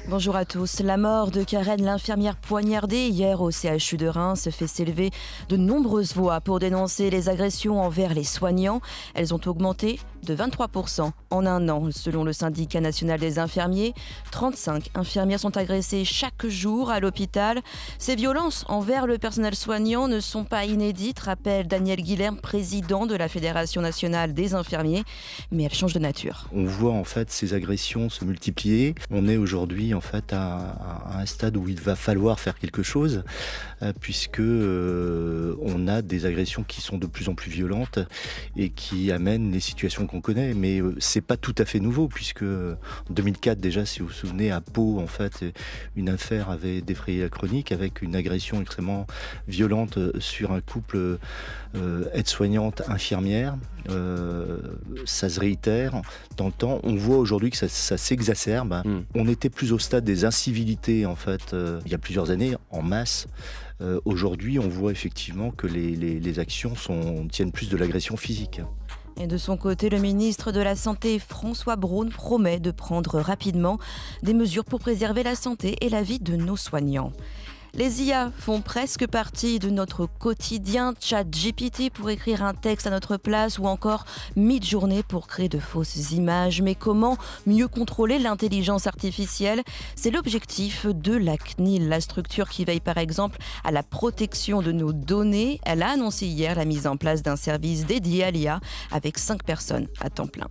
Bonjour à tous. La mort de Karen, l'infirmière poignardée hier au CHU de Reims, fait s'élever de nombreuses voix pour dénoncer les agressions envers les soignants. Elles ont augmenté de 23% en un an. Selon le syndicat national des infirmiers, 35 infirmières sont agressées chaque jour à l'hôpital. Ces violences envers le personnel soignant ne sont pas inédites, rappelle Daniel Guilherme, président de la Fédération nationale des infirmiers, mais elles changent de nature. On voit en fait ces agressions se multiplier. On est aujourd'hui en fait à un stade où il va falloir faire quelque chose puisque on a des agressions qui sont de plus en plus violentes et qui amènent les situations qu'on connaît. Mais c'est pas tout à fait nouveau puisque en 2004 déjà, si vous vous souvenez, à Pau en fait, une affaire avait défrayé la chronique avec une agression extrêmement violente sur un couple aide-soignante infirmière. Ça se réitère dans le temps. On voit aujourd'hui que ça s'exacerbe. On était plus au stade des incivilités en fait il y a plusieurs années en masse. Aujourd'hui, on voit effectivement que les actions tiennent plus de l'agression physique. Et de son côté, le ministre de la Santé, François Braun, promet de prendre rapidement des mesures pour préserver la santé et la vie de nos soignants. Les IA font presque partie de notre quotidien. ChatGPT pour écrire un texte à notre place ou encore Midjourney pour créer de fausses images. Mais comment mieux contrôler l'intelligence artificielle ? C'est l'objectif de la CNIL, la structure qui veille par exemple à la protection de nos données. Elle a annoncé hier la mise en place d'un service dédié à l'IA avec 5 personnes à temps plein.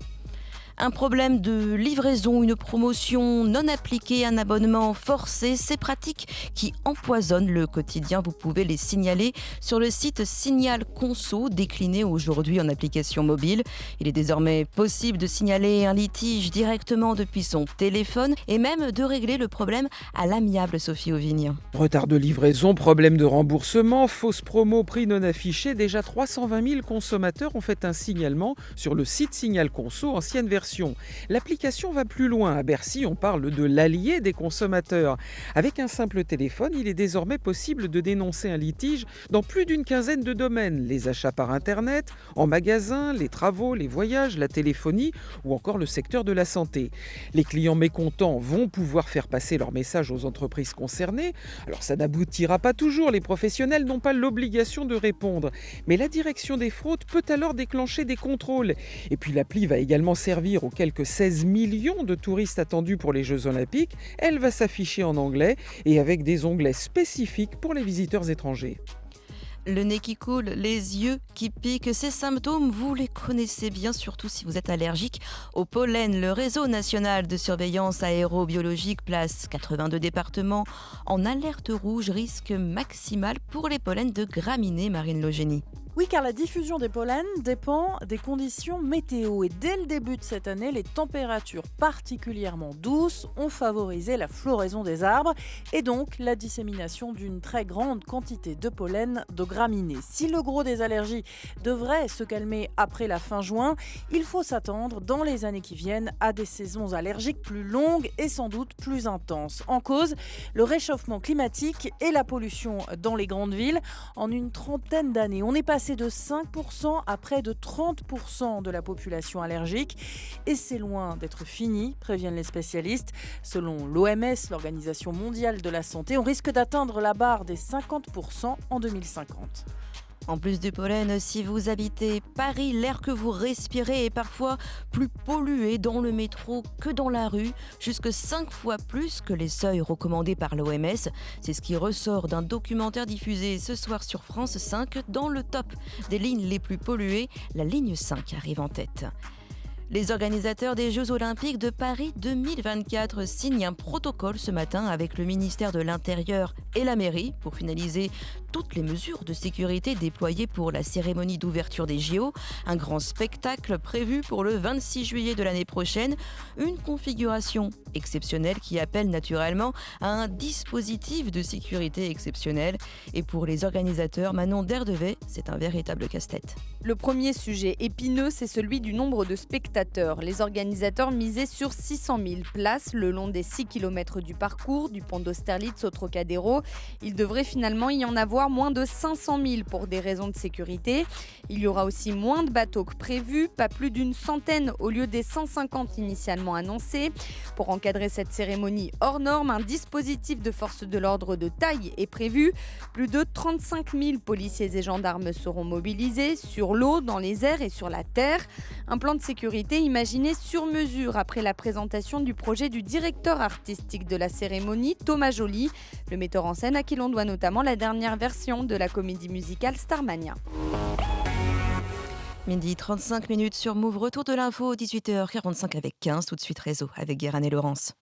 Un problème de livraison, une promotion non appliquée, un abonnement forcé, ces pratiques qui empoisonnent le quotidien. Vous pouvez les signaler sur le site Signal Conso, décliné aujourd'hui en application mobile. Il est désormais possible de signaler un litige directement depuis son téléphone et même de régler le problème à l'amiable, Sophie Auvigne. Retard de livraison, problème de remboursement, fausse promo, prix non affiché. Déjà 320 000 consommateurs ont fait un signalement sur le site Signal Conso, ancienne version. L'application va plus loin. À Bercy, on parle de l'allié des consommateurs. Avec un simple téléphone, il est désormais possible de dénoncer un litige dans plus d'une quinzaine de domaines. Les achats par Internet, en magasin, les travaux, les voyages, la téléphonie ou encore le secteur de la santé. Les clients mécontents vont pouvoir faire passer leur message aux entreprises concernées. Alors ça n'aboutira pas toujours, les professionnels n'ont pas l'obligation de répondre. Mais la direction des fraudes peut alors déclencher des contrôles. Et puis l'appli va également servir aux quelques 16 millions de touristes attendus pour les Jeux Olympiques. Elle va s'afficher en anglais et avec des onglets spécifiques pour les visiteurs étrangers. Le nez qui coule, les yeux qui piquent, ces symptômes, vous les connaissez bien, surtout si vous êtes allergique au pollen. Le réseau national de surveillance aérobiologique place 82 départements en alerte rouge, risque maximal pour les pollens de graminées, Marine Logénie. Oui, car la diffusion des pollens dépend des conditions météo. Et dès le début de cette année, les températures particulièrement douces ont favorisé la floraison des arbres et donc la dissémination d'une très grande quantité de pollen de graminées. Si le gros des allergies devrait se calmer après la fin juin, il faut s'attendre dans les années qui viennent à des saisons allergiques plus longues et sans doute plus intenses. En cause, le réchauffement climatique et la pollution dans les grandes villes. En une trentaine d'années, on est passé de 5% à près de 30% de la population allergique. Et c'est loin d'être fini, préviennent les spécialistes. Selon l'OMS, l'Organisation mondiale de la santé, on risque d'atteindre la barre des 50% en 2050. En plus du pollen, si vous habitez Paris, l'air que vous respirez est parfois plus pollué dans le métro que dans la rue, jusque 5 fois plus que les seuils recommandés par l'OMS. C'est ce qui ressort d'un documentaire diffusé ce soir sur France 5. Dans le top des lignes les plus polluées, la ligne 5 arrive en tête. Les organisateurs des Jeux Olympiques de Paris 2024 signent un protocole ce matin avec le ministère de l'Intérieur et la mairie pour finaliser toutes les mesures de sécurité déployées pour la cérémonie d'ouverture des JO. Un grand spectacle prévu pour le 26 juillet de l'année prochaine. Une configuration exceptionnelle qui appelle naturellement à un dispositif de sécurité exceptionnel. Et pour les organisateurs, Manon Derdevet, c'est un véritable casse-tête. Le premier sujet épineux, c'est celui du nombre de spectacles spectateurs. Les organisateurs misaient sur 600 000 places le long des 6 km du parcours, du pont d'Austerlitz au Trocadéro. Il devrait finalement y en avoir moins de 500 000 pour des raisons de sécurité. Il y aura aussi moins de bateaux que prévu, pas plus d'une centaine au lieu des 150 initialement annoncés. Pour encadrer cette cérémonie hors norme, un dispositif de force de l'ordre de taille est prévu. Plus de 35 000 policiers et gendarmes seront mobilisés sur l'eau, dans les airs et sur la terre. Un plan de sécurité imaginé sur mesure après la présentation du projet du directeur artistique de la cérémonie, Thomas Joly, le metteur en scène à qui l'on doit notamment la dernière version de la comédie musicale Starmania. Midi 35 minutes sur Move. Retour de l'info, 18h45 avec 15. Tout de suite réseau avec Guérin et Laurence.